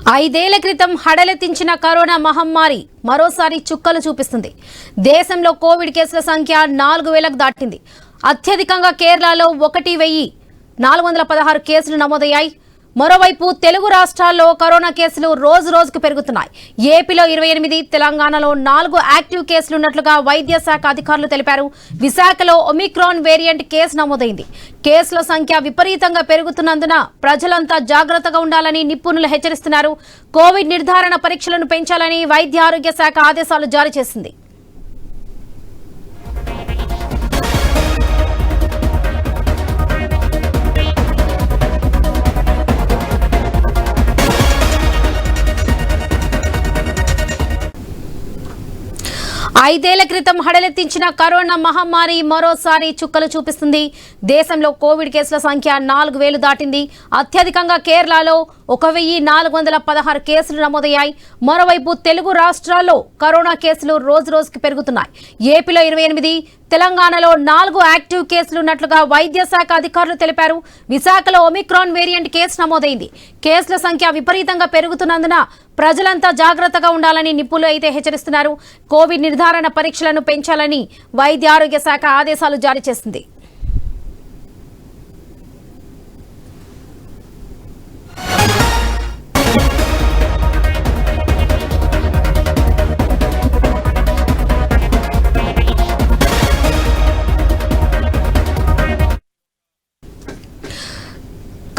ఐదేళ్ల క్రితం హడలెత్తించిన కరోనా మహమ్మారి మరోసారి చుక్కలు చూపిస్తుంది. దేశంలో కోవిడ్ కేసుల సంఖ్య 4,000కు దాటింది. అత్యధికంగా కేరళలో 1,416 కేసులు నమోదయ్యాయి. మరోవైపు తెలుగు రాష్ట్రాల్లో కరోనా కేసులు రోజు రోజుకు పెరుగుతున్నాయి. ఏపీలో 28, తెలంగాణలో 4 యాక్టివ్ కేసులు ఉన్నట్లుగా వైద్య శాఖ అధికారులు తెలిపారు. విశాఖలో ఒమిక్రాన్ వేరియంట్ కేసు నమోదైంది. కేసుల సంఖ్య విపరీతంగా పెరుగుతున్నందున ప్రజలంతా జాగ్రత్తగా ఉండాలని నిపుణులు హెచ్చరిస్తున్నారు. కోవిడ్ నిర్ధారణ పరీక్షలను పెంచాలని వైద్య ఆరోగ్య శాఖ ఆదేశాలు జారీ చేసింది. ఐదేళ్ల క్రితం హడలెత్తించిన కరోనా మహమ్మారి మరోసారి చుక్కలు చూపిస్తుంది. దేశంలో కోవిడ్ కేసుల సంఖ్య 4,000 దాటింది. అత్యధికంగా కేరళలో 1,416 కేసులు నమోదయ్యాయి. మరోవైపు తెలుగు రాష్ట్రాల్లో కరోనా కేసులు రోజు రోజుకి పెరుగుతున్నాయి. ఏపీలో 28, తెలంగాణలో 4 యాక్టివ్ కేసులు ఉన్నట్లుగా వైద్య శాఖ అధికారులు తెలిపారు. విశాఖలో ఒమిక్రాన్ వేరియంట్ కేసు నమోదైంది. కేసుల సంఖ్య విపరీతంగా పెరుగుతున్నందున ప్రజలంతా జాగ్రత్తగా ఉండాలని నిపుణులు అయితే హెచ్చరిస్తున్నారు. కోవిడ్ నిర్ధారణ పరీక్షలను పెంచాలని వైద్య ఆరోగ్య శాఖ ఆదేశాలు జారీ చేసింది.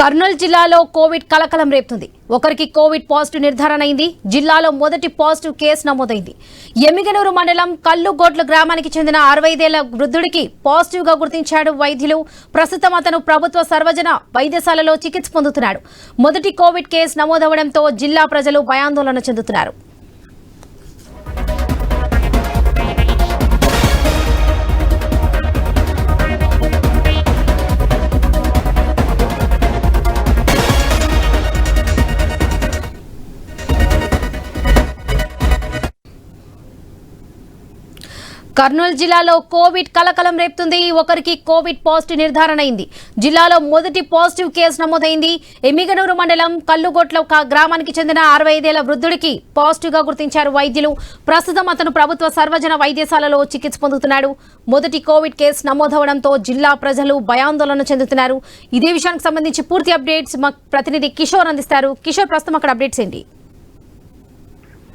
కర్నూలు జిల్లాలో కోవిడ్ కలకలం రేపుతుంది. ఒకరికి కోవిడ్ పాజిటివ్ నిర్ధారణ అయింది. జిల్లాలో మొదటి పాజిటివ్ కేసు నమోదైంది. ఎమ్మిగనూరు మండలం కల్లుగోట్ల గ్రామానికి చెందిన 65 ఏళ్ల వృద్ధుడికి పాజిటివ్ గా గుర్తించాడు వైద్యులు. ప్రస్తుతం అతను ప్రభుత్వ సర్వజన వైద్యశాలలో చికిత్స పొందుతున్నాడు. మొదటి కోవిడ్ కేసు నమోదవడంతో జిల్లా ప్రజలు భయాందోళన చెందుతున్నారు. కర్నూలు జిల్లాలో కోవిడ్ కలకలం రేపుతుంది. ఒకరికి కోవిడ్ పాజిటివ్ నిర్ధారణ అయింది. జిల్లాలో మొదటి పాజిటివ్ కేసు నమోదైంది. ఎమ్మిగనూరు మండలం కల్లుగొట్ల గ్రామానికి చెందిన 65 ఏళ్ల వృద్ధుడికి పాజిటివ్ గా గుర్తించారు వైద్యులు. ప్రస్తుతం అతను ప్రభుత్వ సర్వజన వైద్యశాలలో చికిత్స పొందుతున్నాడు. మొదటి కోవిడ్ కేసు నమోదవడంతో జిల్లా ప్రజలు భయాందోళన చెందుతున్నారు. ఇదే విషయానికి సంబంధించి పూర్తి అప్డేట్స్ మా ప్రతినిధి కిషోర్ అందిస్తారు. కిషోర్, ప్రస్తుతం అక్కడ అప్డేట్స్ ఏంటి?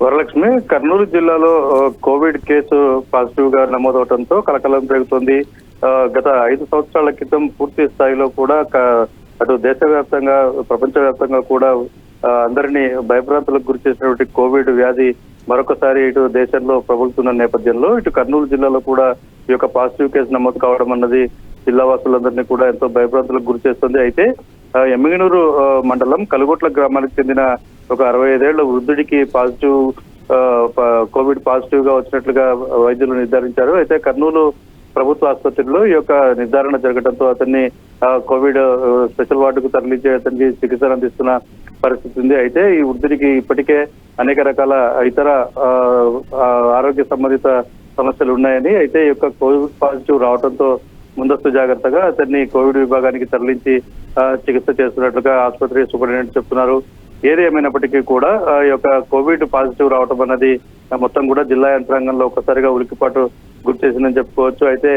వరలక్ష్మి, కర్నూలు జిల్లాలో కోవిడ్ కేసు పాజిటివ్ గా నమోదవడంతో కలకలం పెరుగుతుంది. గత 5 సంవత్సరాల క్రితం పూర్తి స్థాయిలో కూడా అటు దేశవ్యాప్తంగా ప్రపంచవ్యాప్తంగా కూడా అందరినీ భయభ్రాంతులకు గురి చేసినటువంటి కోవిడ్ వ్యాధి మరొకసారి ఇటు దేశంలో ప్రబలుతున్న నేపథ్యంలో ఇటు కర్నూలు జిల్లాలో కూడా ఈ యొక్క పాజిటివ్ కేసు నమోదు కావడం అన్నది జిల్లా వాసులందరినీ కూడా ఎంతో భయభ్రాంతులకు గురి చేస్తుంది. అయితే ఎమ్మిగనూరు మండలం కలుగొట్ల గ్రామానికి చెందిన ఒక 65 ఏళ్ల వృద్ధుడికి కోవిడ్ పాజిటివ్ గా వచ్చినట్లుగా వైద్యులు నిర్ధారించారు. అయితే కర్నూలు ప్రభుత్వ ఆసుపత్రిలో ఈ యొక్క నిర్ధారణ జరగడంతో అతన్ని కోవిడ్ స్పెషల్ వార్డుకు తరలించి అతనికి చికిత్స అందిస్తున్న పరిస్థితి ఉంది. అయితే ఈ వృద్ధుడికి ఇప్పటికే అనేక రకాల ఇతర ఆరోగ్య సంబంధిత సమస్యలు ఉన్నాయని, అయితే ఈ యొక్క కోవిడ్ పాజిటివ్ రావడంతో ముందస్తు జాగ్రత్తగా అతన్ని కోవిడ్ విభాగానికి తరలించి చికిత్స చేస్తున్నట్లుగా ఆసుపత్రి సూపరింటెండెంట్ చెప్తున్నారు. ఏది ఏమైనప్పటికీ కూడా ఈ యొక్క కోవిడ్ పాజిటివ్ రావడం అన్నది మొత్తం కూడా జిల్లా యంత్రాంగంలో ఒక్కసారిగా ఉలికిపాటు గురి చేసిందని చెప్పుకోవచ్చు. అయితే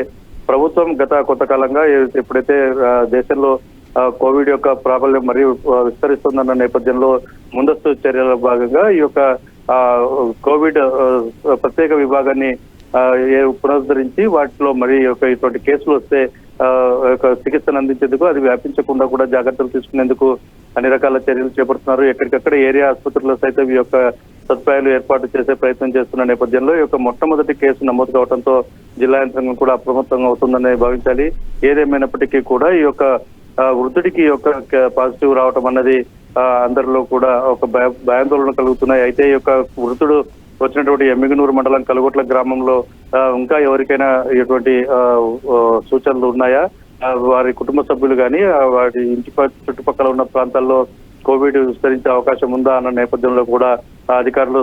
ప్రభుత్వం గత కొంతకాలంగా ఎప్పుడైతే దేశంలో కోవిడ్ యొక్క ప్రాబల్యం మరియు విస్తరిస్తుందన్న నేపథ్యంలో ముందస్తు చర్యల భాగంగా ఈ యొక్క కోవిడ్ ప్రత్యేక విభాగాన్ని పునరుద్ధరించి వాటిలో మరి ఇటువంటి కేసులు వస్తే చికిత్సను అందించేందుకు అది వ్యాపించకుండా కూడా జాగ్రత్తలు తీసుకునేందుకు అన్ని రకాల చర్యలు చేపడుతున్నారు. ఎక్కడికక్కడ ఏరియా ఆసుపత్రుల్లో సైతం ఈ యొక్క సదుపాయాలు ఏర్పాటు చేసే ప్రయత్నం చేస్తున్న నేపథ్యంలో ఈ యొక్క మొట్టమొదటి కేసు నమోదు కావడంతో జిల్లా యంత్రాంగం కూడా అప్రమత్తంగా అవుతుందని భావించాలి. ఏదేమైనప్పటికీ కూడా ఈ యొక్క వృద్ధుడికి యొక్క పాజిటివ్ రావటం అన్నది అందరిలో కూడా ఒక భయాందోళన కలుగుతున్నాయి. అయితే ఈ యొక్క వృద్ధుడు వచ్చినటువంటి ఎమ్మిగనూరు మండలం కలుగొట్ల గ్రామంలో ఇంకా ఎవరికైనా ఇటువంటి సూచనలు ఉన్నాయా, వారి కుటుంబ సభ్యులు కానీ వారి ఇంటి చుట్టుపక్కల ఉన్న ప్రాంతాల్లో కోవిడ్ విస్తరించే అవకాశం ఉందా అన్న నేపథ్యంలో కూడా అధికారులు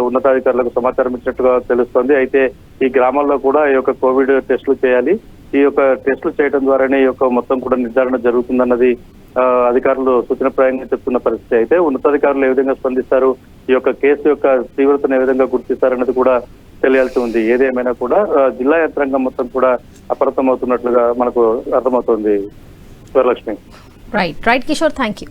ఉన్నతాధికారులకు సమాచారం ఇచ్చినట్టుగా తెలుస్తోంది. అయితే ఈ గ్రామాల్లో కూడా ఈ యొక్క కోవిడ్ టెస్టులు చేయాలి. ఈ యొక్క టెస్టులు చేయడం ద్వారానే ఈ యొక్క మొత్తం కూడా నిర్ధారణ జరుగుతుందన్నది అధికారులు సూచనప్రాయంగా చెప్తున్న పరిస్థితి. అయితే ఉన్నతాధికారులు ఏ విధంగా స్పందిస్తారు, ఈ యొక్క కేసు యొక్క తీవ్రతను ఏ విధంగా గుర్తిస్తారన్నది కూడా తెలియాల్సి ఉంది. ఏదేమైనా కూడా జిల్లా యంత్రాంగం మొత్తం కూడా అప్రమత్తమవుతున్నట్లుగా మనకు అర్థమవుతోంది Varalakshmi. Right Kishore, thank you.